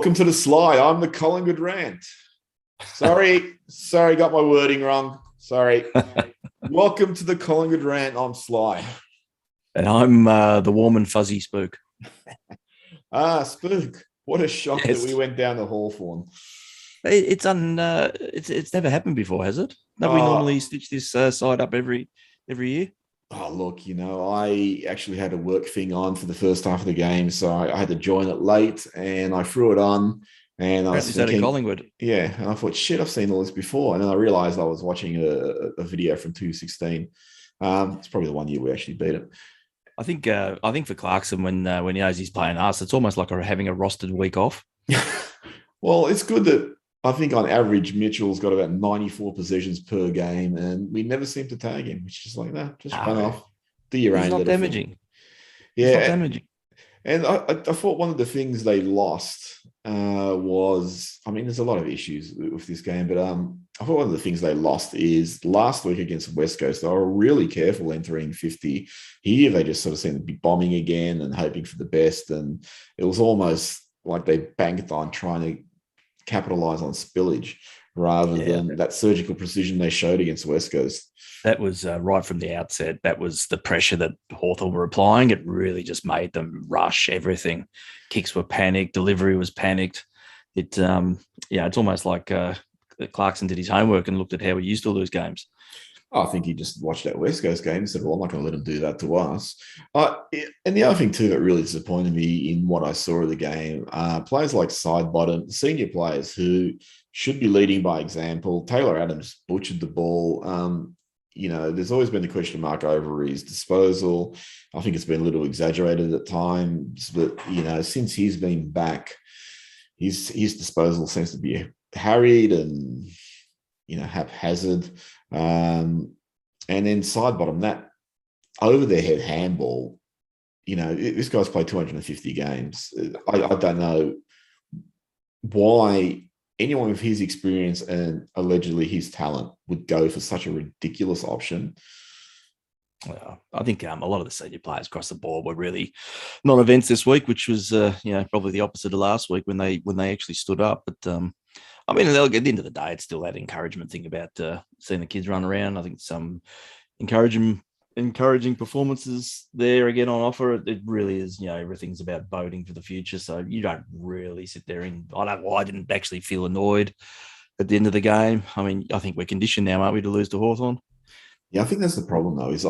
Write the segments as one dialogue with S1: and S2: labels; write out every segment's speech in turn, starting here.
S1: Welcome to the slide. I'm the Collingwood Rant. Sorry, got my wording wrong. Sorry. Welcome to the Collingwood Rant. I'm Sly.
S2: And I'm the warm and fuzzy Spook.
S1: Spook. What a shock that we went down to Hawthorn.
S2: It's never happened before, has it? Don't we normally stitch this side up every year?
S1: Oh, look, I actually had a work thing on for the first half of the game, so I had to join it late, and I threw it on, and I was thinking,
S2: Collingwood.
S1: Yeah, and I thought, shit, I've seen all this before, and then I realised I was watching a video from 2016. It's probably the one year we actually beat it.
S2: I think for Clarkson, when he knows he's playing us, it's almost like having a rostered week off.
S1: Well, it's good that I think on average, Mitchell's got about 94 possessions per game, and we never seem to tag him, which is like, just run off, do your own.
S2: He's not damaging.
S1: Yeah.
S2: He's not damaging.
S1: And I thought one of the things they lost was, there's a lot of issues with this game, but I thought one of the things they lost is last week against West Coast, they were really careful entering 50. Here, they just sort of seemed to be bombing again and hoping for the best, and it was almost like they banked on trying to capitalize on spillage rather than that surgical precision they showed against West Coast.
S2: That was right from the outset. That was the pressure that Hawthorn were applying. It really just made them rush everything. Kicks were panicked. Delivery was panicked. It's almost like Clarkson did his homework and looked at how we used to lose games.
S1: I think he just watched that West Coast game and said, well, I'm not going to let him do that to us. And the other thing, too, that really disappointed me in what I saw of the game, players like Sidebottom, senior players who should be leading by example. Taylor Adams butchered the ball. There's always been the question mark over his disposal. I think it's been a little exaggerated at times, but, since he's been back, his disposal seems to be harried and, haphazard. And then Sidebottom, that over their head handball, this guy's played 250 games. I don't know why anyone with his experience and allegedly his talent would go for such a ridiculous option.
S2: Well, I think a lot of the senior players across the board were really non-events this week, which was probably the opposite of last week when they actually stood up. But at the end of the day, it's still that encouragement thing about seeing the kids run around. I think some encouraging performances there again on offer. It really is, everything's about voting for the future. So you don't really sit there and I didn't actually feel annoyed at the end of the game. I think we're conditioned now, aren't we, to lose to Hawthorn?
S1: Yeah, I think that's the problem though, is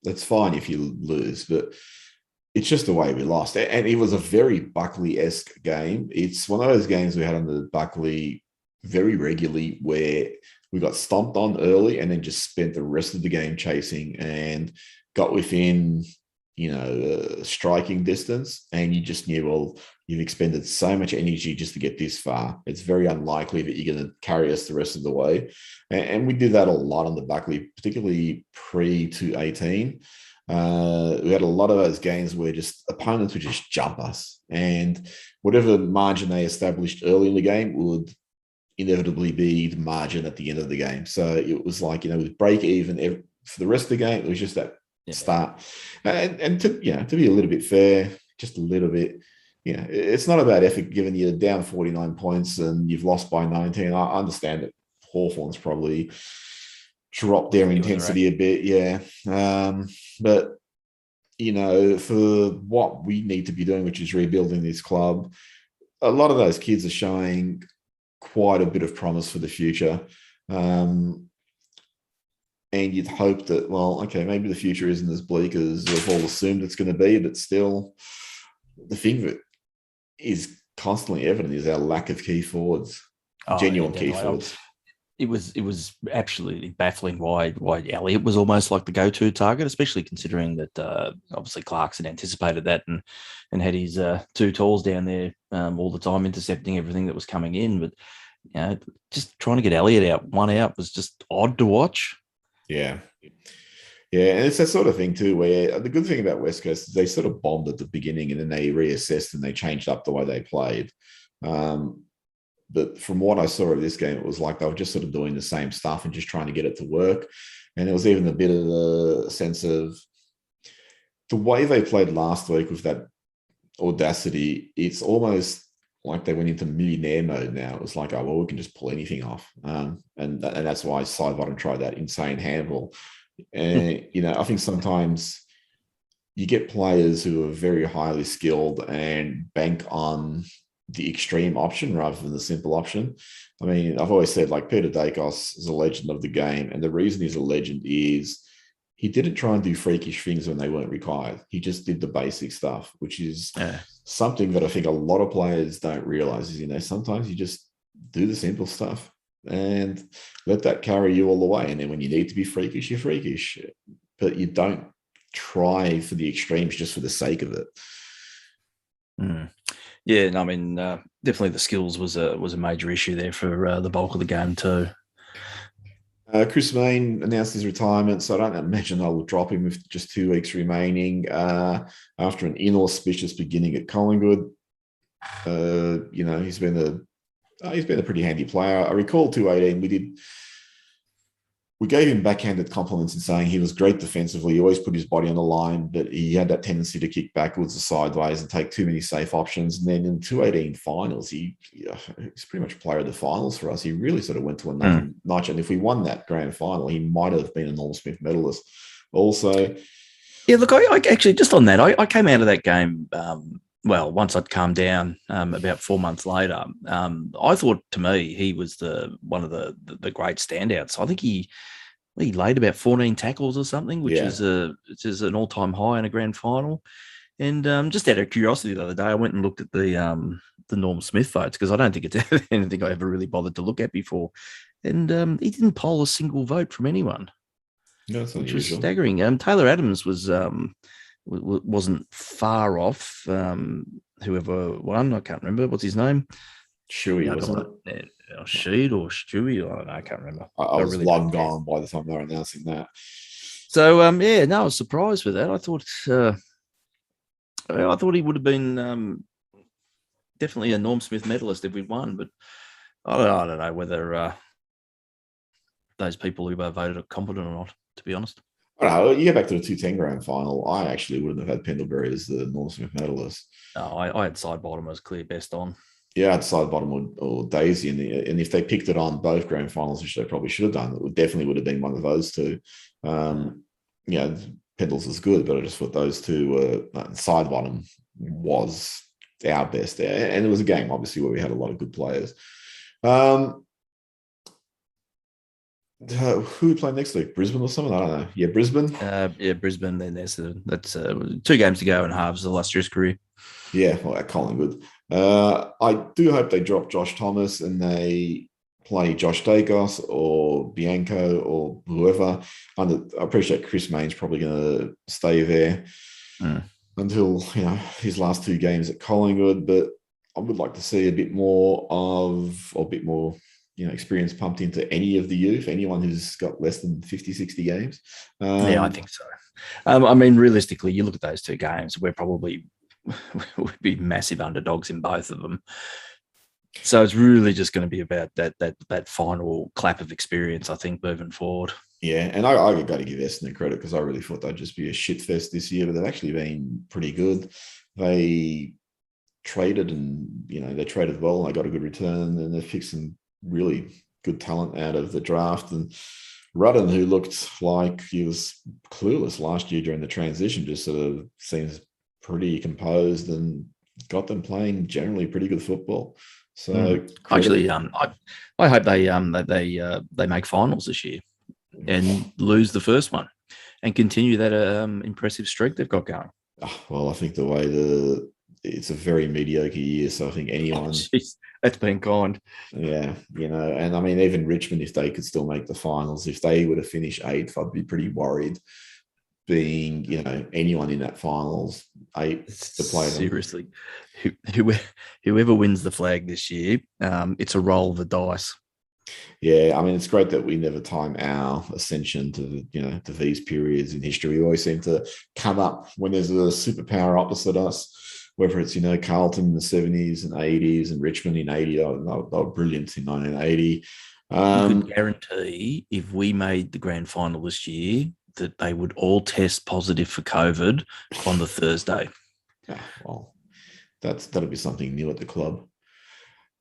S1: that's fine if you lose, but it's just the way we lost. And it was a very Buckley-esque game. It's one of those games we had on the Buckley very regularly where we got stomped on early and then just spent the rest of the game chasing and got within, striking distance. And you just knew, well, you've expended so much energy just to get this far. It's very unlikely that you're going to carry us the rest of the way. And we did that a lot on the Buckley, particularly pre-218. We had a lot of those games where just opponents would just jump us, and whatever margin they established early in the game would inevitably be the margin at the end of the game. So it was like, with break even for the rest of the game, it was just that start. And to be a little bit fair, just a little bit, it's not about effort given you're down 49 points and you've lost by 19. I understand that Hawthorn's probably drop their intensity a bit, but for what we need to be doing, which is rebuilding this club, a lot of those kids are showing quite a bit of promise for the future, and you'd hope that, well, okay, maybe the future isn't as bleak as we've all assumed it's going to be, but still, the thing that is constantly evident is our lack of key forwards, genuine key forwards.
S2: It was absolutely baffling why Elliott was almost like the go-to target, especially considering that obviously Clarkson anticipated that and had his two talls down there all the time, intercepting everything that was coming in. But just trying to get Elliott one out was just odd to watch.
S1: Yeah, and it's that sort of thing too, where the good thing about West Coast is they sort of bombed at the beginning and then they reassessed and they changed up the way they played. But from what I saw of this game, it was like they were just sort of doing the same stuff and just trying to get it to work. And there was even a bit of a sense of the way they played last week with that audacity. It's almost like they went into millionaire mode now. It was like, oh, well, we can just pull anything off. And that's why Sidebottom tried that insane handball. And, I think sometimes you get players who are very highly skilled and bank on the extreme option rather than the simple option. I mean, I've always said, like, Peter Dacos is a legend of the game. And the reason he's a legend is he didn't try and do freakish things when they weren't required. He just did the basic stuff, which is something that I think a lot of players don't realize is, sometimes you just do the simple stuff and let that carry you all the way. And then when you need to be freakish, you're freakish, but you don't try for the extremes just for the sake of it.
S2: Yeah, no, I mean, definitely the skills was a major issue there for the bulk of the game too.
S1: Chris Mayne announced his retirement, so I don't imagine they'll drop him with just 2 weeks remaining after an inauspicious beginning at Collingwood. He's been a pretty handy player. I recall 2018 we gave him backhanded compliments in saying he was great defensively. He always put his body on the line, but he had that tendency to kick backwards or sideways and take too many safe options. And then in 2018 finals, he's pretty much player of the finals for us. He really sort of went to another notch. And if we won that grand final, he might have been a Norm Smith medalist. Also,
S2: yeah, look, I actually, just on that, I came out of that game, once I'd calmed down about 4 months later. I thought, to me, he was one of the great standouts. I think he laid about 14 tackles or something, which is an all-time high in a grand final. And just out of curiosity the other day, I went and looked at the Norm Smith votes, because I don't think it's anything I ever really bothered to look at before. And he didn't poll a single vote from anyone, which was staggering. Taylor Adams wasn't far off. Whoever won, I can't remember. What's his name?
S1: Shuey, wasn't
S2: it? Sheed or Stewie? I don't know. I can't remember.
S1: I was really long gone by the time they were announcing that.
S2: So, I was surprised with that. I thought he would have been definitely a Norm Smith medalist if we'd won, but I don't know whether those people who voted are competent or not, to be honest.
S1: I don't know. You go back to the 210 grand final, I actually wouldn't have had Pendlebury as the Norm Smith medalist.
S2: No, I had Sidebottom as clear best on.
S1: Yeah, I had Sidebottom or Daisy, and if they picked it on both grand finals, which they probably should have done, it definitely would have been one of those two. Pendles is good, but I just thought those two were Sidebottom was our best there, and it was a game obviously where we had a lot of good players. Who we play next week? Brisbane or something? I don't know. Yeah, Brisbane.
S2: Brisbane. Then that's 2 games to go in halves of illustrious career.
S1: Yeah, well, at Collingwood. I do hope they drop Josh Thomas and they play Josh Dacos or Bianco or whoever. I appreciate Chris Mayne's probably going to stay there until his last 2 games at Collingwood, but I would like to see a bit more experience pumped into any of the youth, anyone who's got less than 50, 60 games.
S2: I think so. I mean, realistically, you look at those 2 games, we're probably would be massive underdogs in both of them. So it's really just going to be about that final clap of experience, I think, moving forward.
S1: Yeah, and I got to give Essendon credit because I really thought they'd just be a shit fest this year, but they've actually been pretty good. They traded they traded well and they got a good return, and they've picked some really good talent out of the draft. And Rudden, who looked like he was clueless last year during the transition, just sort of seems pretty composed and got them playing generally pretty good football. So
S2: actually, I hope they make finals this year and lose the first one and continue that impressive streak they've got going.
S1: Well, I think the way it's a very mediocre year, so I think anyone.
S2: That's been kind.
S1: Yeah, and I mean, even Richmond, if they could still make the finals, if they were to finish 8th, I'd be pretty worried. Being, anyone in that finals 8 to play them.
S2: Seriously, whoever wins the flag this year, it's a roll of the dice.
S1: Yeah, I mean, it's great that we never time our ascension to to these periods in history. We always seem to come up when there's a superpower opposite us. Whether it's Carlton in the 70s and 80s and Richmond in 80, they were brilliant in 1980.
S2: You could guarantee if we made the grand final this year that they would all test positive for COVID on the Thursday.
S1: Yeah, well, that'll be something new at the club.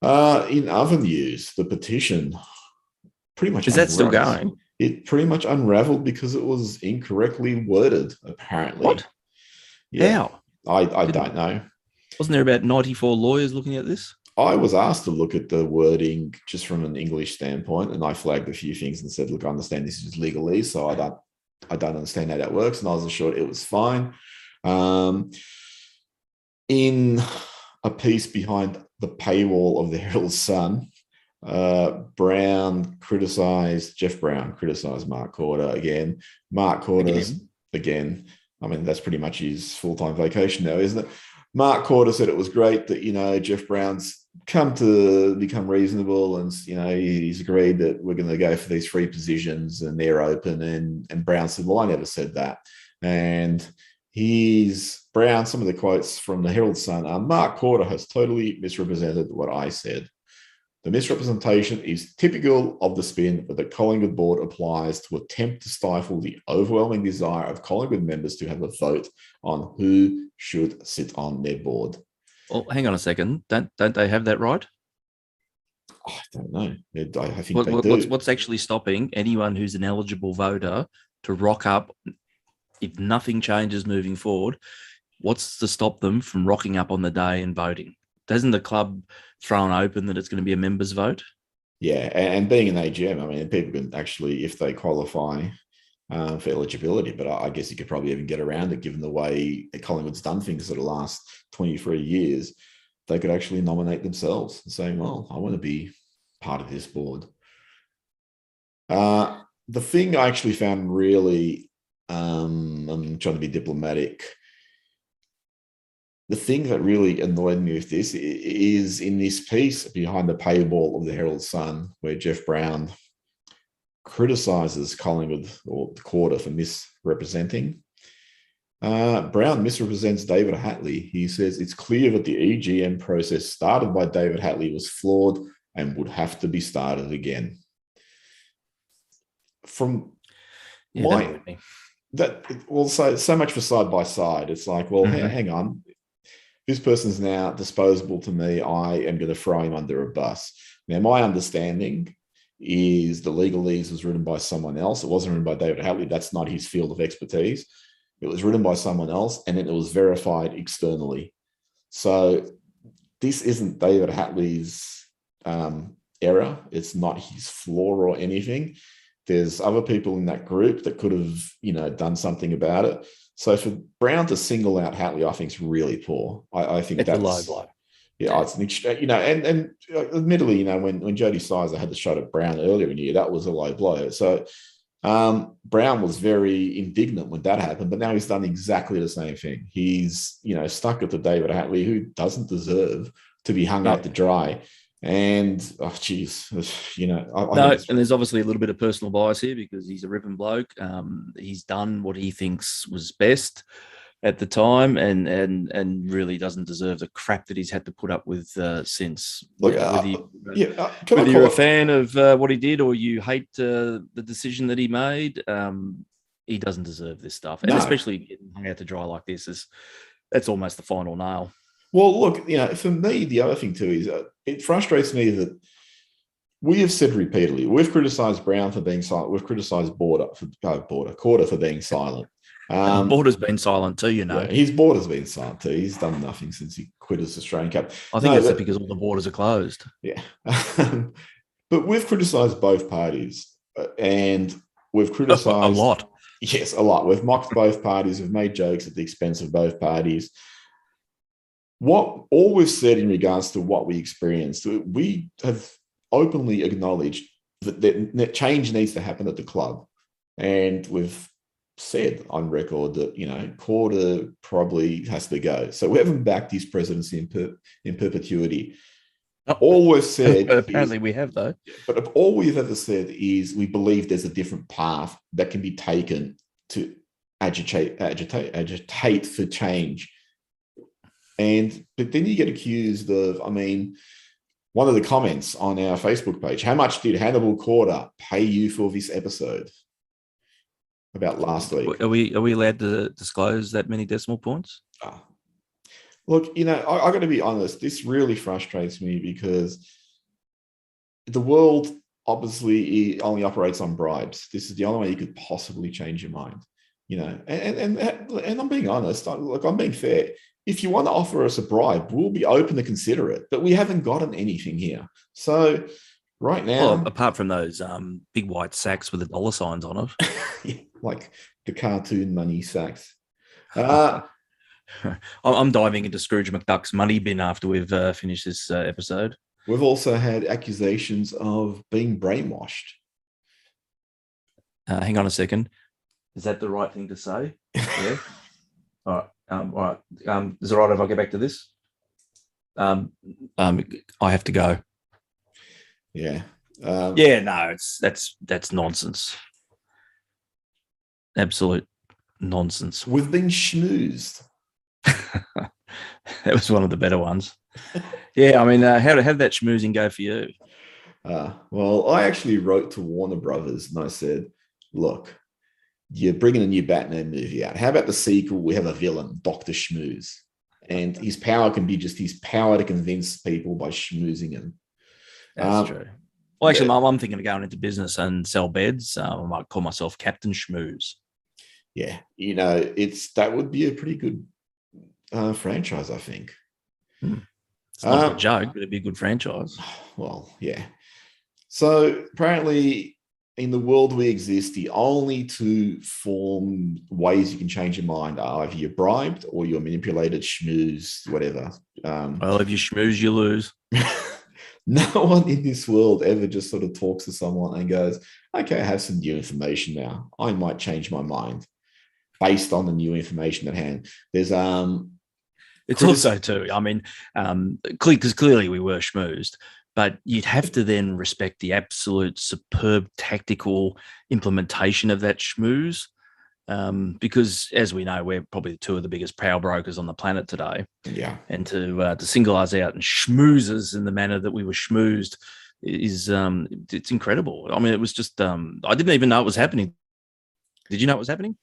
S1: In other news, the petition pretty much
S2: Is that still going?
S1: It pretty much unraveled because it was incorrectly worded, apparently.
S2: What?
S1: Yeah,
S2: How?
S1: I don't know.
S2: Wasn't there about 94 lawyers looking at this?
S1: I was asked to look at the wording just from an English standpoint, and I flagged a few things and said, "Look, I understand this is legalese, so I don't understand how that works." And I was assured it was fine. In a piece behind the paywall of the Herald Sun, Jeff Brown criticized Mark Corder again. Mark Corder's again. I mean, that's pretty much his full-time vacation now, isn't it? Mark Corder said it was great that, Jeff Brown's come to become reasonable, and he's agreed that we're going to go for these three positions and they're open. And Brown said, "Well, I never said that." And Brown, some of the quotes from the Herald Sun are, "Mark Corder has totally misrepresented what I said. The misrepresentation is typical of the spin that the Collingwood board applies to attempt to stifle the overwhelming desire of Collingwood members to have a vote on who should sit on their board."
S2: Well, hang on a second. Don't they have that right?
S1: I don't know. I think they do.
S2: What's actually stopping anyone who's an eligible voter to rock up if nothing changes moving forward? What's to stop them from rocking up on the day and voting? Doesn't the club throw an open that it's going to be a members' vote?
S1: Yeah, and being an AGM, I mean, people can actually, if they qualify for eligibility, but I guess you could probably even get around it given the way Collingwood's done things for the last 23 years. They could actually nominate themselves and say, "Well, I want to be part of this board." The thing I actually found really, I'm trying to be diplomatic, the thing that really annoyed me with this is in this piece behind the paywall of the Herald Sun, where Jeff Brown criticises Collingwood or the Quarter for misrepresenting. Brown misrepresents David Hatley. He says it's clear that the EGM process started by David Hatley was flawed and would have to be started again. From so much for side by side. It's like, well, hang on. This person's now disposable to me. I am going to throw him under a bus. Now, my understanding is the legalese was written by someone else. It wasn't written by David Hatley. That's not his field of expertise. It was written by someone else, and then it was verified externally. So this isn't David Hatley's error. It's not his flaw or anything. There's other people in that group that could have, done something about it. So for Brown to single out Hatley, I think is really poor. I think
S2: it's
S1: that's
S2: a low blow.
S1: Yeah, it's an and admittedly, when Jody Sizer had the shot at Brown earlier in the year, that was a low blow. So Brown was very indignant when that happened, but now he's done exactly the same thing. He's stuck at the David Hatley, who doesn't deserve to be hung out to dry. And
S2: and there's obviously a little bit of personal bias here because he's a ripping bloke. He's done what he thinks was best at the time, and really doesn't deserve the crap that he's had to put up with since.
S1: Look,
S2: whether you're a fan of what he did or you hate the decision that he made, he doesn't deserve this stuff, and especially getting hung out to dry like this that's almost the final nail.
S1: Well, look, for me, the other thing too is it frustrates me that we have said repeatedly, we've criticised Brown for being silent. We've criticised Corder for being silent.
S2: Border's been silent too,
S1: Yeah, his border's been silent too. He's done nothing since he quit as Australian captain.
S2: I think it's because all the borders are closed.
S1: Yeah. But we've criticised both parties and we've criticised...
S2: A lot.
S1: Yes, a lot. We've mocked both parties. We've made jokes at the expense of both parties. All we've said in regards to what we experienced, we have openly acknowledged that change needs to happen at the club. And we've said on record that, Corder probably has to go. So we haven't backed his presidency in perpetuity. All we've said...
S2: Apparently we have, though.
S1: But all we've ever said is we believe there's a different path that can be taken to agitate for change. But then you get accused of, one of the comments on our Facebook page, how much did Hannibal Corder pay you for this episode? About last week.
S2: Are we allowed to disclose that many decimal points?
S1: Look, I got to be honest. This really frustrates me because the world obviously only operates on bribes. This is the only way you could possibly change your mind. And I'm being honest. I'm being fair. If you want to offer us a bribe, we'll be open to consider it. But we haven't gotten anything here. So right
S2: Well,
S1: now,
S2: apart from those big white sacks with the dollar signs on
S1: yeah, like the cartoon money sacks.
S2: it. I'm diving into Scrooge McDuck's money bin after we've finished this episode.
S1: We've also had accusations of being brainwashed.
S2: Hang on a second. Is that the right thing to say? Yeah. All right. All right. Is it right if I get back to this? I have to go.
S1: Yeah.
S2: Yeah. No, that's nonsense. Absolute nonsense.
S1: We've been schmoozed.
S2: That was one of the better ones. Yeah. I mean, how did that schmoozing go for you?
S1: Well, I actually wrote to Warner Brothers and I said, look, you're bringing a new Batman movie out. How about the sequel? We have a villain, Dr. Schmooze. And his power can be just his power to convince people by schmoozing him.
S2: That's true. Well, actually, I'm thinking of going into business and sell beds. I might call myself Captain Schmooze.
S1: Yeah. That would be a pretty good franchise, I think.
S2: It's not a joke, but it'd be a good franchise.
S1: Well, yeah. So apparently, in the world we exist, the only two ways you can change your mind are either you're bribed or you're manipulated, schmoozed, whatever.
S2: Well, if you schmooze, you lose.
S1: No one in this world ever just sort of talks to someone and goes, okay, I have some new information now. I might change my mind based on the new information at hand. There's
S2: It's also too, I mean, because clearly we were schmoozed, but you'd have to then respect the absolute superb tactical implementation of that schmooze. Because as we know, we're probably two of the biggest power brokers on the planet today.
S1: Yeah.
S2: And to single us out and schmooze us in the manner that we were schmoozed is it's incredible. I mean, it was just I didn't even know it was happening. Did you know it was happening?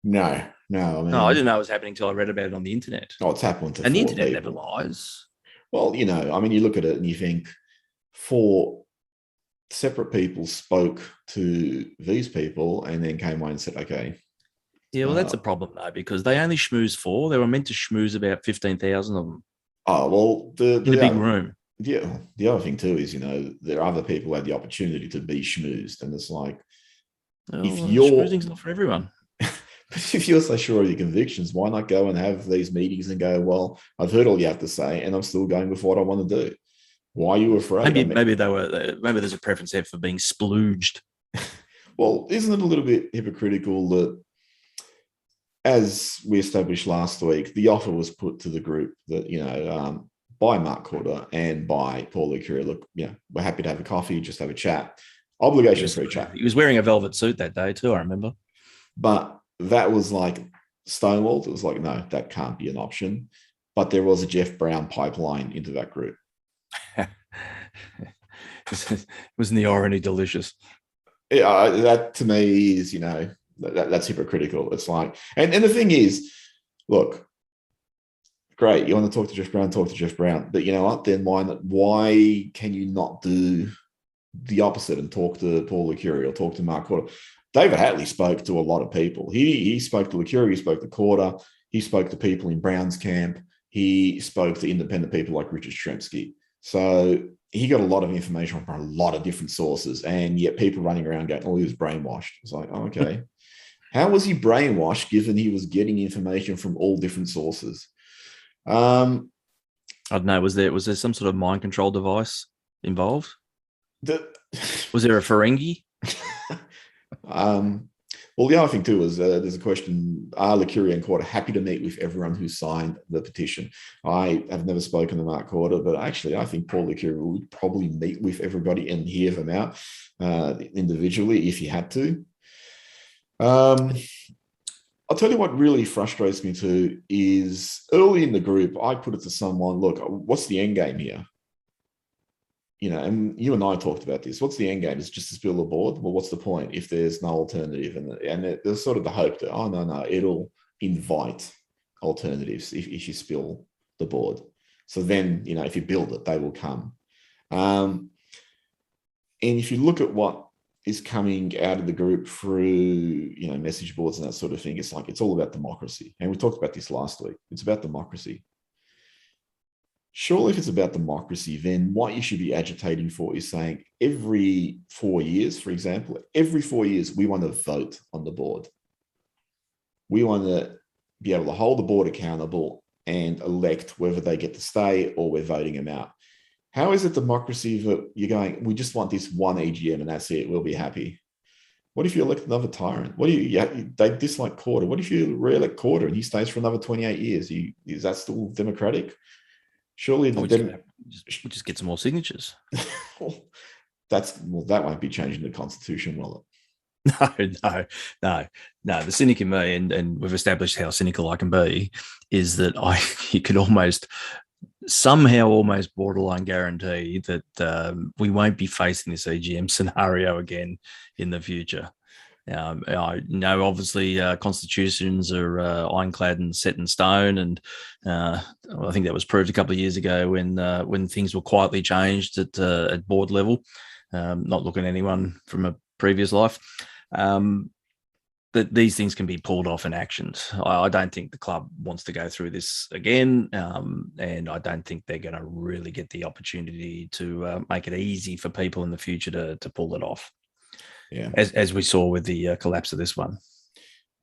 S1: No. I mean,
S2: I didn't know it was happening until I read about it on the internet.
S1: Oh, it's happened to
S2: and the internet
S1: people.
S2: never lies.
S1: Well, I mean, you look at it and you think 4 separate people spoke to these people and then came away and said, okay.
S2: Yeah, well, that's a problem, though, because they only schmooze 4. They were meant to schmooze about 15,000 of them.
S1: Oh, well,
S2: in a big room.
S1: Yeah. The other thing, too, is, there are other people who had the opportunity to be schmoozed. And it's like,
S2: schmoozing's not for everyone.
S1: But if you're so sure of your convictions, why not go and have these meetings and go, well, I've heard all you have to say and I'm still going with what I want to do. Why are you afraid?
S2: Maybe there's a preference there for being splooged.
S1: Well, isn't it a little bit hypocritical that, as we established last week, the offer was put to the group that, by Mark Corder and by Paul Licuria, look, we're happy to have a coffee, just have a chat. Obligation-free chat.
S2: He was wearing a velvet suit that day too, I remember.
S1: But that was like stonewalled. It was like, no, that can't be an option. But there was a Jeff Brown pipeline into that group.
S2: Wasn't the irony delicious?
S1: Yeah, that to me is, that's hypocritical. It's like, and the thing is, look, great, you want to talk to Jeff Brown. But you know what? Then why can you not do the opposite and talk to Paul Licuria or talk to Mark Corder? David Hatley spoke to a lot of people. He spoke to Licuria, he spoke to Corder, he spoke to people in Brown's camp, he spoke to independent people like Richard Stremski. So he got a lot of information from a lot of different sources, and yet people running around going, oh, he was brainwashed. It's like, oh, okay. How was he brainwashed given he was getting information from all different sources?
S2: I don't know. Was there some sort of mind control device involved? Was there a Ferengi?
S1: Well, the other thing too is there's a question: are Licuria and Corder happy to meet with everyone who signed the petition? I have never spoken to Mark Corder, but actually, I think Paul Licuria would probably meet with everybody and hear them out individually if he had to. I'll tell you what really frustrates me too is early in the group, I put it to someone: look, what's the end game here? And you and I talked about this. What's the end game? Is just to spill the board? Well, what's the point if there's no alternative? And there's sort of the hope that, oh, no, it'll invite alternatives if you spill the board. So then, if you build it, they will come. And if you look at what is coming out of the group through, message boards and that sort of thing, it's like, it's all about democracy. And we talked about this last week. It's about democracy. Surely if it's about democracy, then what you should be agitating for is saying every 4 years, for example, every 4 years, we want to vote on the board. We want to be able to hold the board accountable and elect whether they get to stay or we're voting them out. How is it democracy that you're going, we just want this one AGM and that's it, we'll be happy? What if you elect another tyrant? They dislike Quarter. What if you re-elect Quarter and he stays for another 28 years? Is that still democratic? Surely
S2: we just get some more signatures.
S1: That won't be changing the Constitution, will
S2: it? No. The cynic in me, and we've established how cynical I can be, is that you could almost borderline guarantee that we won't be facing this EGM scenario again in the future. I know, obviously, constitutions are ironclad and set in stone, and I think that was proved a couple of years ago when things were quietly changed at board level. Not looking at anyone from a previous life, that these things can be pulled off and actioned. I don't think the club wants to go through this again, and I don't think they're going to really get the opportunity to make it easy for people in the future to pull it off.
S1: Yeah,
S2: as we saw with the collapse of this one.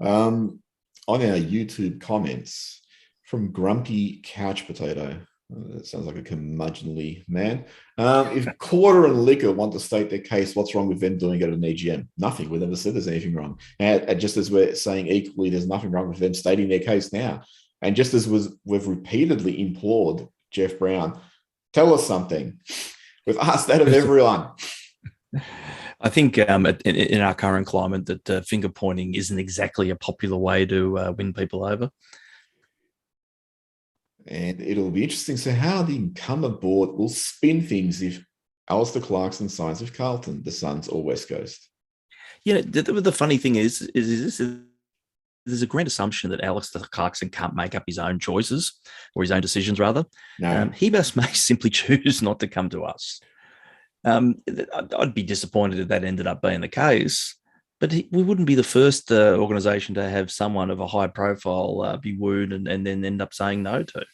S1: On our YouTube comments from Grumpy Couch Potato, that sounds like a curmudgeonly man. If Quarter and Liquor want to state their case, what's wrong with them doing it at an EGM? Nothing. We never said there's anything wrong. And just as we're saying equally, there's nothing wrong with them stating their case now. And just as we've repeatedly implored Jeff Brown, tell us something. We've asked that of everyone.
S2: I think in our current climate that finger pointing isn't exactly a popular way to win people over.
S1: And it'll be interesting. So how the incumbent board will spin things if Alistair Clarkson signs with Carlton, the Suns, or West Coast.
S2: The funny thing is there's a grand assumption that Alistair Clarkson can't make up his own choices or his own decisions, rather.
S1: No.
S2: He may simply choose not to come to us. I'd be disappointed if that ended up being the case, but we wouldn't be the first organisation to have someone of a high profile be wooed and then end up saying no to.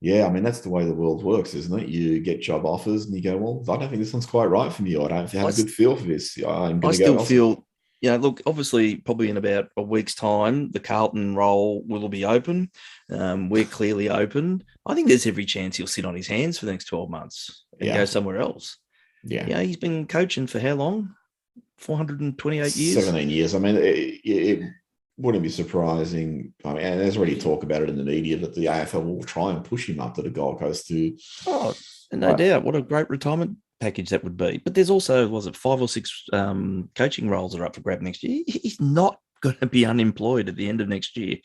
S1: Yeah, I mean, that's the way the world works, isn't it? You get job offers and you go, well, I don't think this one's quite right for me. I don't have a good feel for this. I'm going to go. I still feel,
S2: look, obviously, probably in about a week's time, the Carlton role will be open. We're clearly open. I think there's every chance he'll sit on his hands for the next 12 months and go somewhere else.
S1: Yeah.
S2: He's been coaching for how long? 428 years?
S1: 17 years. I mean, it wouldn't be surprising. I mean, and there's already talk about it in the media that the AFL will try and push him up to the Gold Coast too.
S2: Oh, no doubt. What a great retirement package that would be. But there's also, 5 or 6 coaching roles that are up for grab next year. He's not going to be unemployed at the end of next year.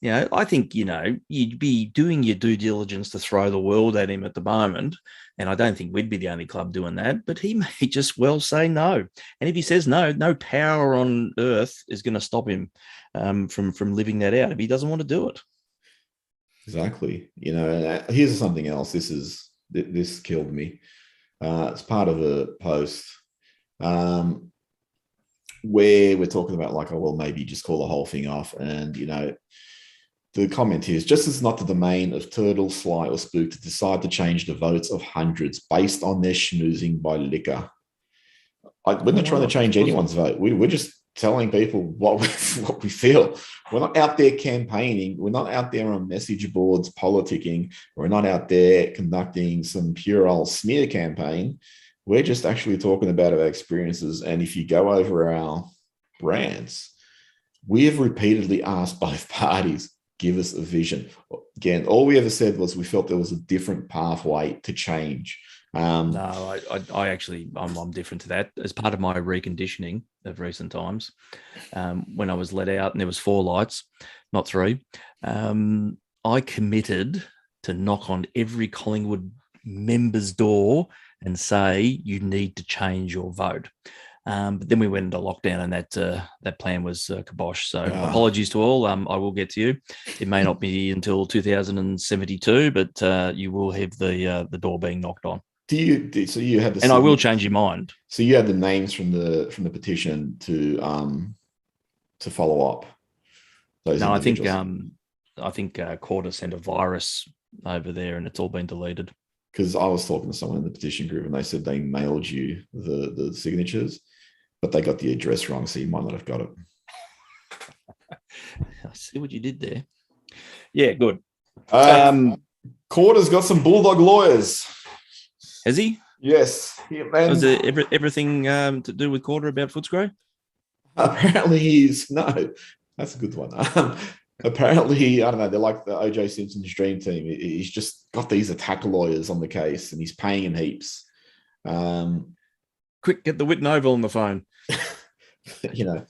S2: I think, you'd be doing your due diligence to throw the world at him at the moment. And I don't think we'd be the only club doing that, but he may just well say no. And if he says no, no power on earth is going to stop him from living that out if he doesn't want to do it.
S1: Exactly. Here's something else. This killed me. It's part of a post where we're talking about maybe just call the whole thing off. And, the comment is, just as not the domain of Turtle, Sly, or Spook to decide to change the votes of hundreds based on their schmoozing by liquor. We're not trying to change anyone's vote. We're just telling people what we feel. We're not out there campaigning. We're not out there on message boards politicking. We're not out there conducting some pure old smear campaign. We're just actually talking about our experiences. And if you go over our brands, we have repeatedly asked both parties, give us a vision. Again, all we ever said was we felt there was a different pathway to change.
S2: No, I'm different to that. As part of my reconditioning of recent times, when I was let out and there was 4 lights, not 3, I committed to knock on every Collingwood member's door and say, you need to change your vote. But then we went into lockdown, and that plan was kibosh. So apologies to all. I will get to you. It may not be until 2072, but you will have the door being knocked on.
S1: So you had the
S2: and I will change your mind.
S1: So you had the names from the petition to follow up.
S2: No, I think Quarter sent a virus over there, and it's all been deleted.
S1: Because I was talking to someone in the petition group, and they said they mailed you the signatures, but they got the address wrong, so you might not have got it.
S2: I see what you did there. Yeah, good.
S1: Quarter's got some bulldog lawyers.
S2: Has he?
S1: Yes.
S2: Was there everything to do with Quarter about Footscray?
S1: Apparently no. That's a good one. Apparently, I don't know, they're like the OJ Simpson's dream team. He's just got these attack lawyers on the case, and he's paying him heaps.
S2: Quick, get the Whitnowville on the phone.
S1: Even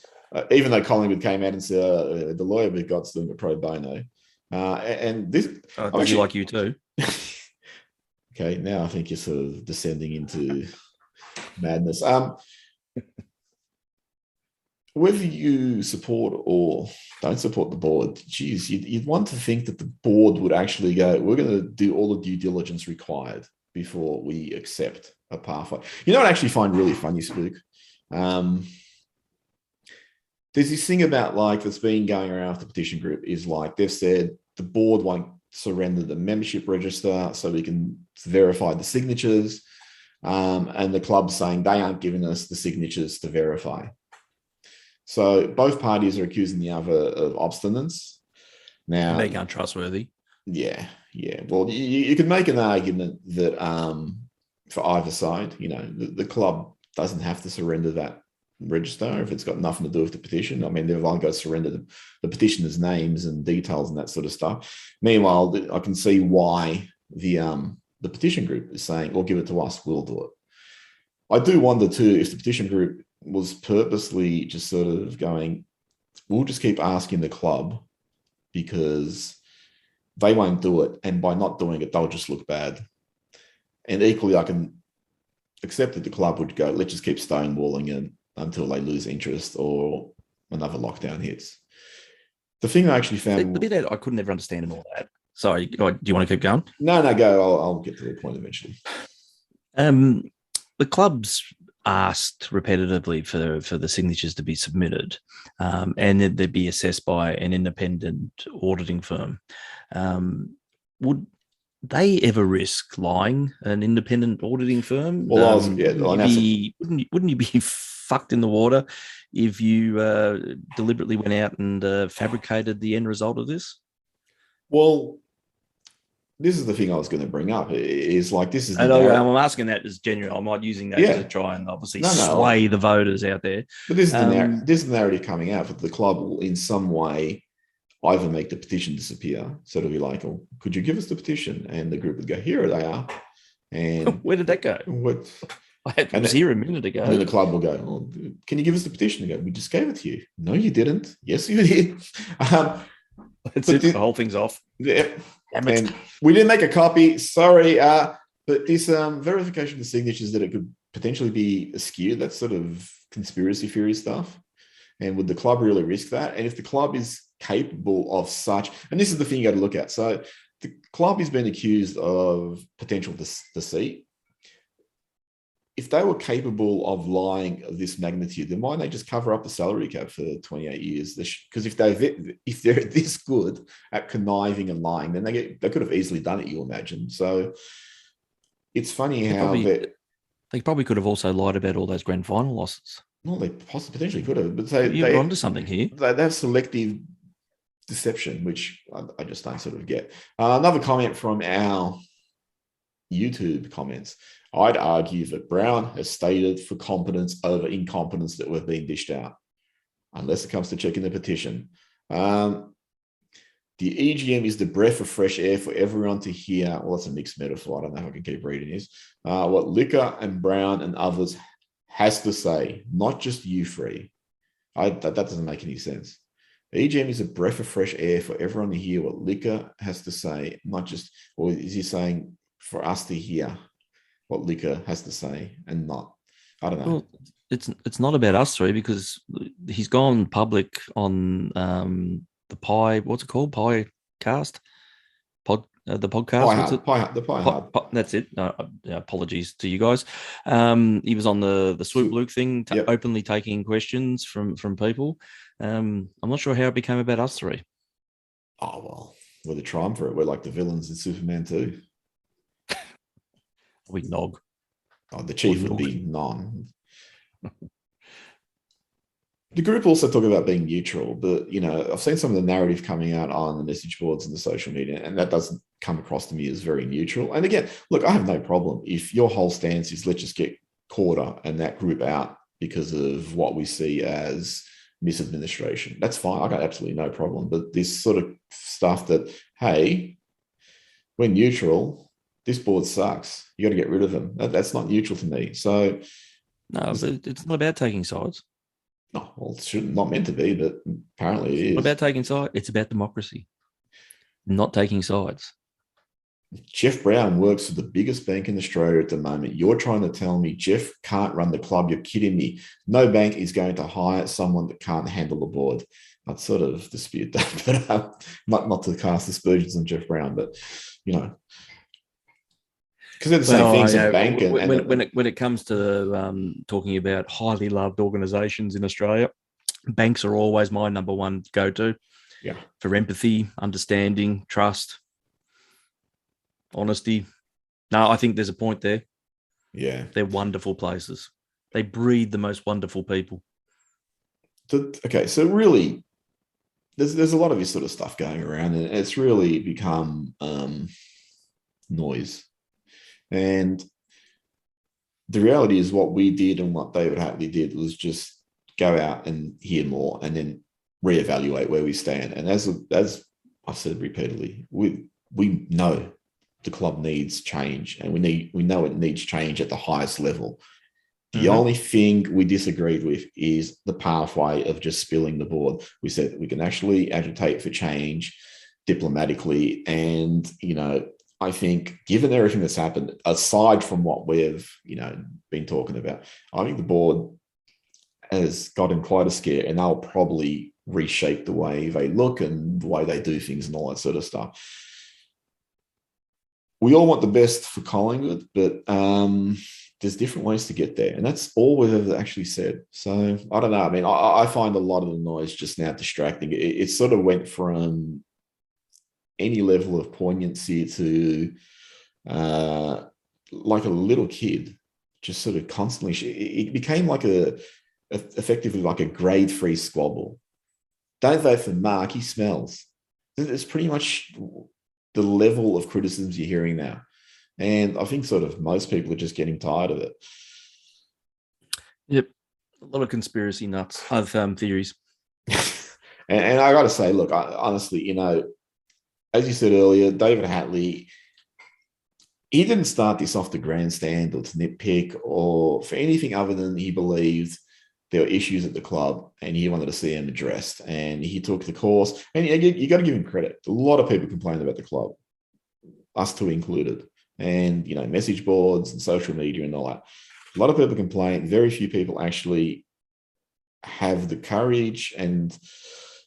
S1: though Collingwood came out and said the lawyer we've got's doing it pro bono. And this...
S2: Does he like you too?
S1: Okay, now I think you're sort of descending into madness. Whether you support or don't support the board, geez, you'd want to think that the board would actually go, we're going to do all the due diligence required before we accept a pathway. You know what I actually find really funny, Spook? There's this thing about that's been going around with the petition group is they've said the board won't surrender the membership register so we can verify the signatures. And the club's saying they aren't giving us the signatures to verify. So both parties are accusing the other of obstinance. Now,
S2: they aren't trustworthy.
S1: Yeah. Well, you can make an argument that for either side, the club doesn't have to surrender that register if it's got nothing to do with the petition. I mean, they've only got to surrender the petitioner's names and details and that sort of stuff. Meanwhile, I can see why the petition group is saying, well, give it to us, we'll do it. I do wonder too if the petition group was purposely just sort of going, we'll just keep asking the club because they won't do it. And by not doing it, they'll just look bad. And equally, I can accept that the club would go, let's just keep stonewalling it until they lose interest or another lockdown hits. The thing I actually found...
S2: The bit that I couldn't ever understand in all that. Sorry, do you want to keep going?
S1: No, go. I'll get to the point eventually.
S2: The clubs asked repetitively for the signatures to be submitted and that they'd be assessed by an independent auditing firm. Would they ever risk lying, an independent auditing firm?
S1: Well,
S2: wouldn't you be fucked in the water if you deliberately went out and fabricated the end result of this?
S1: Well, this is the thing I was going to bring up. Is this is.
S2: I'm asking that as genuine. I'm not using that to try and obviously sway the voters out there.
S1: But this is the narrative coming out that the club will, in some way, either make the petition disappear. So it'll be like, oh, could you give us the petition? And the group would go, here they are. And
S2: where did that go? I was here a minute ago.
S1: And then the club will go, oh, can you give us the petition? And go, we just gave it to you. No, you didn't. Yes, you did.
S2: That's it. The whole thing's off.
S1: Yeah. And we didn't make a copy. Sorry. But this verification of signatures that it could potentially be askew, that's sort of conspiracy theory stuff. And would the club really risk that? And if the club is capable of such, and this is the thing you got to look at. So the club has been accused of potential deceit. If they were capable of lying of this magnitude, then why don't they just cover up the salary cap for 28 years? Because if they're this good at conniving and lying, then they could have easily done it, you imagine. So it's funny how
S2: they probably could have also lied about all those grand final losses.
S1: Well, they potentially could have, but
S2: you're onto something here.
S1: They have selective deception, which I just don't sort of get. Another comment from our YouTube comments. I'd argue that Brown has stated for competence over incompetence that we've been dished out, unless it comes to checking the petition. The EGM is the breath of fresh air for everyone to hear. Well, that's a mixed metaphor. I don't know if I can keep reading this. What Liquor and Brown and others has to say, not just you three. That doesn't make any sense. The EGM is a breath of fresh air for everyone to hear what Liquor has to say, not just, or is he saying for us to hear what Liquor has to say and not I don't know.
S2: Well, it's not about us three because he's gone public on the Pie. What's it called? Pie cast the podcast. What's it?
S1: The pie hard.
S2: That's it. No, apologies to you guys. He was on the Swoop Luke thing,
S1: Yep.
S2: openly taking questions from people. I'm not sure how it became about us three.
S1: Oh well, we're the triumvirate. We're like the villains in Superman 2.
S2: We nog.
S1: Oh, the chief would be non. The group also talk about being neutral, but I've seen some of the narrative coming out on the message boards and the social media, and that doesn't come across to me as very neutral. And again, look, I have no problem if your whole stance is let's just get Quarter and that group out because of what we see as misadministration. That's fine. I got absolutely no problem. But this sort of stuff that, hey, we're neutral. This board sucks. You got to get rid of them. That's not neutral to me. So
S2: no, but it's not about taking sides.
S1: No, well, it's not meant to be, but apparently it is.
S2: What about taking sides? It's about democracy, not taking sides.
S1: Jeff Brown works for the biggest bank in Australia at the moment. You're trying to tell me Jeff can't run the club. You're kidding me. No bank is going to hire someone that can't handle the board. I'd sort of dispute that, but not to cast aspersions on Jeff Brown, but because they're the same things as bank.
S2: When it comes to talking about highly loved organisations in Australia, banks are always my number one go-to.
S1: Yeah,
S2: for empathy, understanding, trust, honesty. No, I think there's a point there.
S1: Yeah,
S2: they're wonderful places. They breed the most wonderful people.
S1: Okay, so really, there's a lot of this sort of stuff going around, and it's really become noise. And the reality is what we did and what David Hatley did was just go out and hear more and then reevaluate where we stand. And as I've said repeatedly, we know the club needs change, and we know it needs change at the highest level. The only thing we disagreed with is the pathway of just spilling the board. We said that we can actually agitate for change diplomatically. And, I think given everything that's happened, aside from what we've, been talking about, I think the board has gotten quite a scare, and they'll probably reshape the way they look and the way they do things and all that sort of stuff. We all want the best for Collingwood, but there's different ways to get there. And that's all we've ever actually said. So I don't know. I mean, I find a lot of the noise just now distracting. It sort of went from any level of poignancy to like a little kid, just sort of constantly. It became like effectively like a grade 3 squabble. Don't vote for Mark, he smells. It's pretty much the level of criticisms you're hearing now. And I think sort of most people are just getting tired of it.
S2: Yep. A lot of conspiracy nuts. I've theories.
S1: and I got to say, look, honestly, as you said earlier, David Hatley, he didn't start this off the grandstand or to nitpick or for anything other than he believed there were issues at the club and he wanted to see them addressed. And he took the course. And you got to give him credit. A lot of people complained about the club, us two included. And, message boards and social media and all that. A lot of people complain. Very few people actually have the courage and,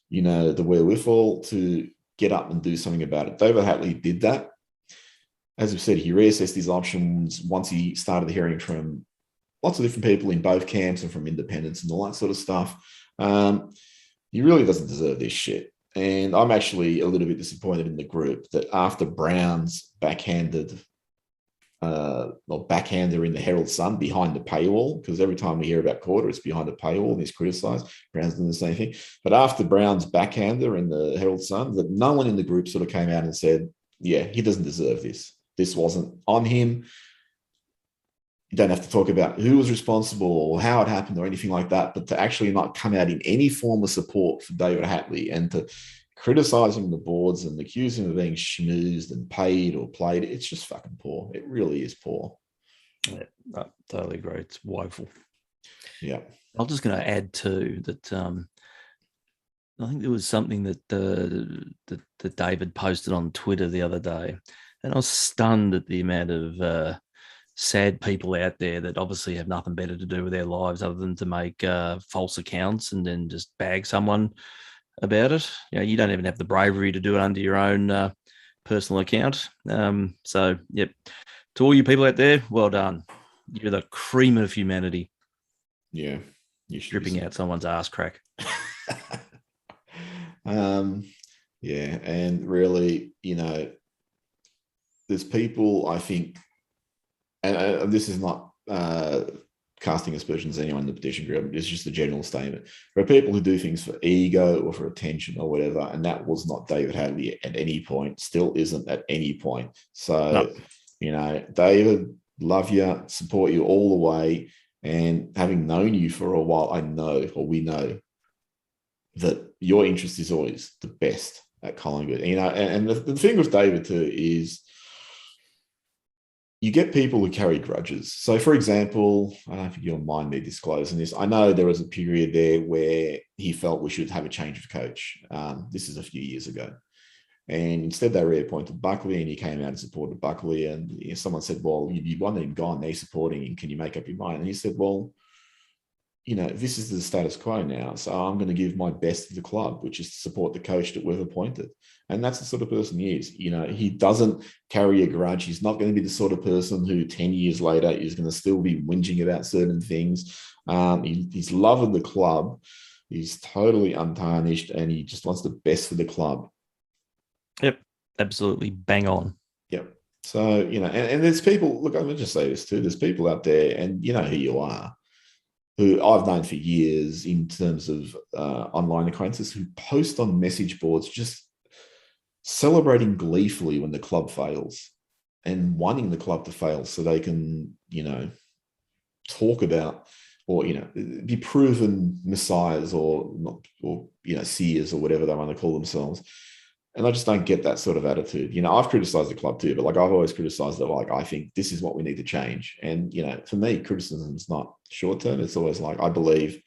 S1: the wherewithal to get up and do something about it. David Hatley did that. As we've said, he reassessed his options once he started hearing from lots of different people in both camps and from independents and all that sort of stuff. He really doesn't deserve this shit. And I'm actually a little bit disappointed in the group that after Brown's backhander in the Herald Sun behind the paywall, because every time we hear about Quarter, it's behind the paywall and he's criticised. Brown's doing the same thing. But after Brown's backhander in the Herald Sun, that no one in the group sort of came out and said, yeah, he doesn't deserve this. This wasn't on him. You don't have to talk about who was responsible or how it happened or anything like that, but to actually not come out in any form of support for David Hatley and to criticise him on the boards and accuse him of being schmoozed and paid or played, it's just fucking poor. It really is poor.
S2: Yeah, I totally agree. It's woeful.
S1: Yeah.
S2: I'm just going to add too that I think there was something that David posted on Twitter the other day, and I was stunned at the amount of sad people out there that obviously have nothing better to do with their lives other than to make false accounts and then just bag someone about it. You don't even have the bravery to do it under your own personal account. So, yep. To all you people out there, well done. You're the cream of humanity.
S1: Yeah.
S2: Dripping out someone's ass crack.
S1: Yeah. And really, there's people, I think, and this is not casting aspersions anyone in the petition group, it's just a general statement. There are people who do things for ego or for attention or whatever, and that was not David Hadley at any point, still isn't at any point. So, David, love you, support you all the way, and having known you for a while, we know that your interest is always the best at Collingwood. And the thing with David too is you get people who carry grudges. So, for example, I don't know if you'll mind me disclosing this. I know there was a period there where he felt we should have a change of coach. This is a few years ago. And instead, they reappointed Buckley, and he came out and supported Buckley. And someone said, well, you wanted him gone. They're supporting him. Can you make up your mind? And he said, well, this is the status quo now. So I'm going to give my best to the club, which is to support the coach that we've appointed. And that's the sort of person he is. He doesn't carry a grudge. He's not going to be the sort of person who 10 years later is going to still be whinging about certain things. His love of the club is totally untarnished, and he just wants the best for the club.
S2: Yep, absolutely bang on.
S1: Yep. So, and there's people, look, I'm going to just say this too. There's people out there, and you know who you are, who I've known for years in terms of online acquaintances, who post on message boards just celebrating gleefully when the club fails and wanting the club to fail so they can, talk about or, be proven messiahs or seers or whatever they want to call themselves. And I just don't get that sort of attitude. I've criticized the club too, but I've always criticized it. I think this is what we need to change. And, for me, criticism is not short term. It's always I believe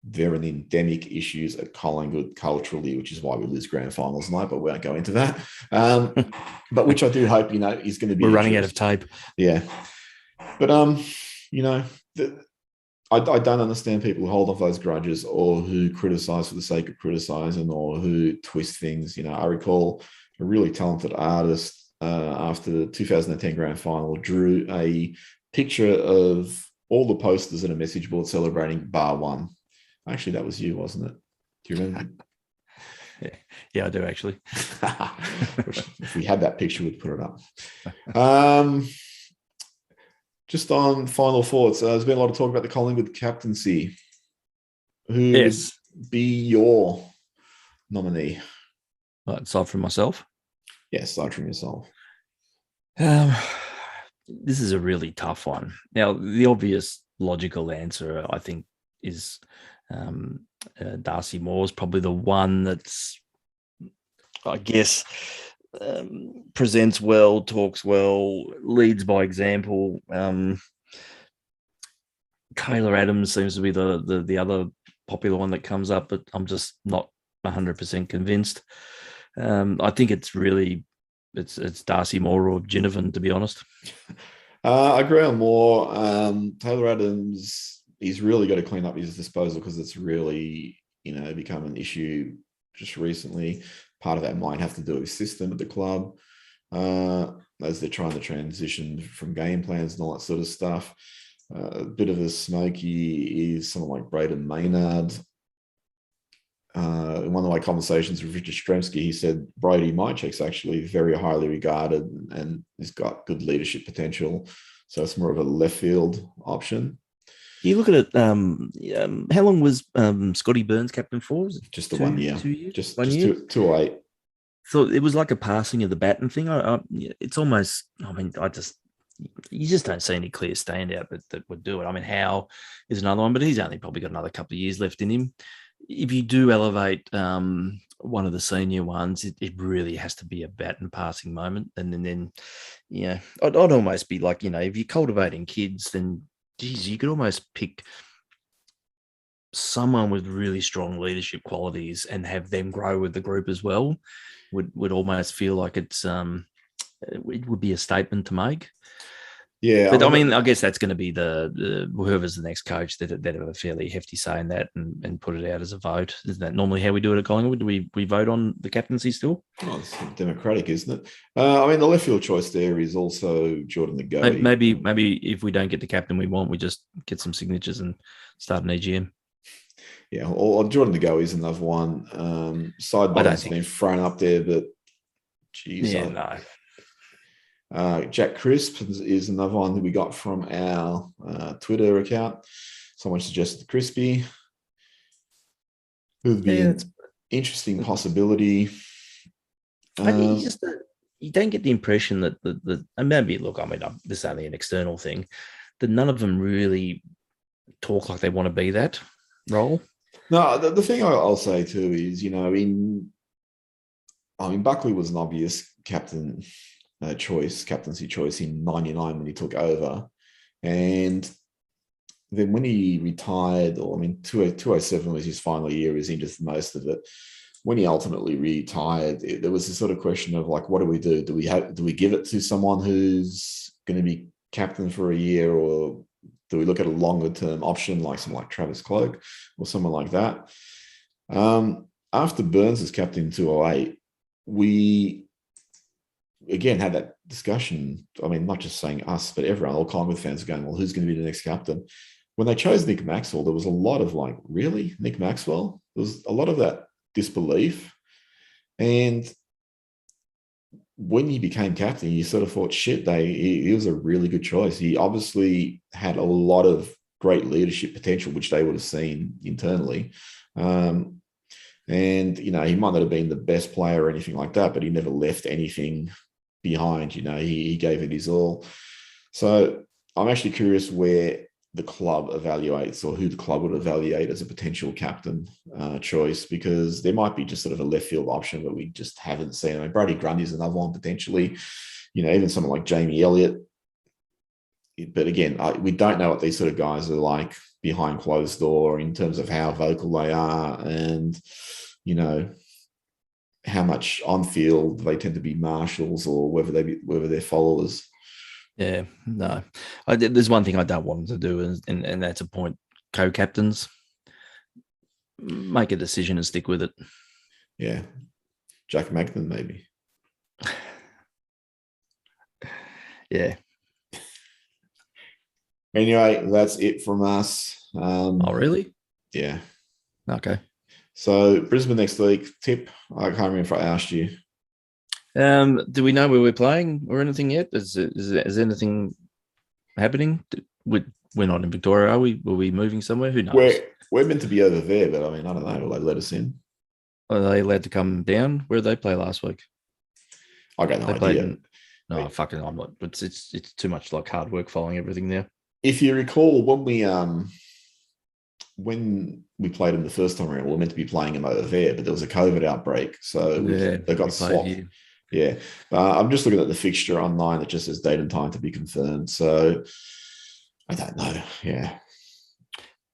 S1: there are endemic issues at Collingwood culturally, which is why we lose grand finals tonight, but we won't go into that. But which I do hope, is going to be.
S2: We're running out of tape.
S1: Yeah. But, I don't understand people who hold off those grudges or who criticize for the sake of criticizing or who twist things. I recall a really talented artist after the 2010 grand final drew a picture of all the posters in a message board celebrating bar one. Actually, that was you, wasn't it? Do you remember?
S2: Yeah, I do actually.
S1: If we had that picture, we'd put it up. Just on final thoughts, there's been a lot of talk about the Collingwood captaincy. Who would be your nominee?
S2: Aside from myself?
S1: Yes, aside from yourself.
S2: This is a really tough one. Now, the obvious logical answer, I think, is Darcy Moore is probably the one that's, I guess, presents well, talks well, leads by example. Taylor Adams seems to be the other popular one that comes up, but I'm just not 100% convinced. I think it's Darcy Moore or Ginnivan, to be honest.
S1: I agree on Moore. Taylor Adams, he's really got to clean up his disposal because it's really, become an issue just recently. Part of that might have to do with system at the club as they're trying to transition from game plans and all that sort of stuff. A bit of a smoky is someone like Braden Maynard. In one of my conversations with Richard Stremski, he said Brady Mychek's actually very highly regarded and he's got good leadership potential. So it's more of a left field option.
S2: You look at it. How long was Scotty Burns captain for? Was it
S1: just 1 year?
S2: 2 years?
S1: Just 208.
S2: So it was like a passing of the baton thing. It's almost. You just don't see any clear standout that would do it. Howe is another one, but he's only probably got another couple of years left in him. If you do elevate one of the senior ones, it really has to be a baton passing moment, and then I'd almost be like, if you're cultivating kids, then geez, you could almost pick someone with really strong leadership qualities and have them grow with the group as well. Would almost feel like it would be a statement to make.
S1: Yeah,
S2: But I mean, I guess that's going to be the whoever's the next coach that have a fairly hefty say in that and put it out as a vote. Isn't that normally how we do it at Collingwood? Do we vote on the captaincy still?
S1: oh, it's democratic, isn't it? I mean, the left field choice there is also Jordan the Goey.
S2: Maybe if we don't get the captain we want, we just get some signatures and start an EGM.
S1: Yeah, or Jordan the Goey is another one. Sidebottom's been thrown up there, but geez,
S2: yeah, no.
S1: Jack Crisp is another one that we got from our Twitter account. Someone suggested Crispy. Who'd be an interesting possibility.
S2: You don't get the impression that and maybe look, I mean, this is only an external thing, that none of them really talk like they want to be that role.
S1: No, the thing I'll say too is, Buckley was an obvious captaincy choice in '99 when he took over, and then when he retired, 2007 was his final year, he just most of it. When he ultimately retired, there was this sort of question of like, what do we do? Do we give it to someone who's going to be captain for a year, or do we look at a longer term option like someone like Travis Cloak or someone like that? After Burns was captain in 2008, we again had that discussion. I mean, not just saying us, but everyone, all Collingwood fans are going, well, who's going to be the next captain? When they chose Nick Maxwell, there was a lot of like, really? Nick Maxwell? There was a lot of that disbelief. And when he became captain, you sort of thought, shit, he was a really good choice. He obviously had a lot of great leadership potential, which they would have seen internally. And, he might not have been the best player or anything like that, but he never left anything behind. He gave it his all. So I'm actually curious where the club evaluates, or who the club would evaluate as a potential captain choice, because there might be just sort of a left field option that we just haven't seen. I mean, Brady Grundy is another one potentially, even someone like Jamie Elliott. But again, we don't know what these sort of guys are like behind closed door in terms of how vocal they are, and, how much on field they tend to be marshals, or whether they're followers.
S2: Yeah, no. There's one thing I don't want them to do, and that's appoint co-captains. Make a decision and stick with it.
S1: Yeah. Jack Magnan, maybe.
S2: Yeah.
S1: Anyway, that's it from us.
S2: Oh, really?
S1: Yeah.
S2: Okay.
S1: So Brisbane next week. Tip. I can't remember if I asked you.
S2: Do we know where we're playing or anything yet? Is anything happening? We're not in Victoria, are we? Were we moving somewhere? Who knows?
S1: We're meant to be over there, but I mean, I don't know. Will they let us in?
S2: Are they allowed to come down? Where did they play last week?
S1: I got no idea.
S2: No, fucking, I'm not. It's too much like hard work following everything there.
S1: If you recall, when we played them the first time around, we were meant to be playing them over there, but there was a COVID outbreak, so they got swapped. Here. Yeah, I'm just looking at the fixture online. It just says date and time to be confirmed. So I don't know. Yeah,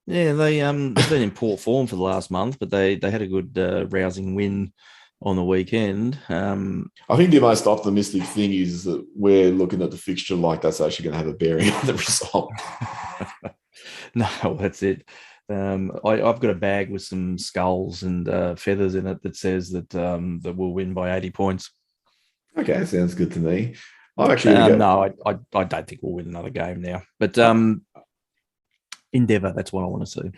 S2: they've been in poor form for the last month, but they had a good rousing win on the weekend.
S1: I think the most optimistic thing is that we're looking at the fixture like that's actually going to have a bearing on the result.
S2: No, that's it. I've got a bag with some skulls and feathers in it that says that we'll win by 80 points.
S1: Okay, sounds good to me. I'm actually
S2: no, I don't think we'll win another game now. But Endeavour, that's what I want to see.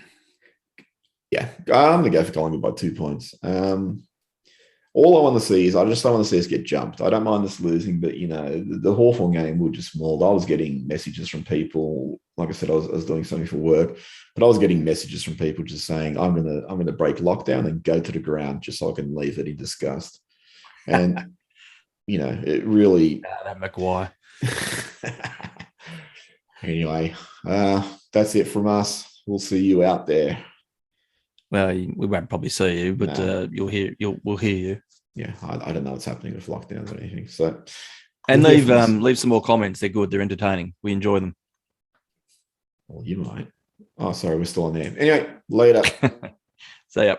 S1: Yeah, I'm going to go for Collingwood by 2 points. All I want to see is, I just don't want to see us get jumped. I don't mind us losing, but, the Hawthorn game would just mauled. I was getting messages from people. Like I said, I was doing something for work, but I was getting messages from people just saying, I'm gonna break lockdown and go to the ground just so I can leave it in disgust. And, it really...
S2: That McGuire.
S1: Anyway, that's it from us. We'll see you out there.
S2: Well, we won't probably see you, but we'll hear you.
S1: Yeah, I don't know what's happening with lockdowns or anything. So,
S2: and leave some more comments. They're good. They're entertaining. We enjoy them.
S1: Well, you might. Oh, sorry, we're still on there. Anyway, later.
S2: See ya.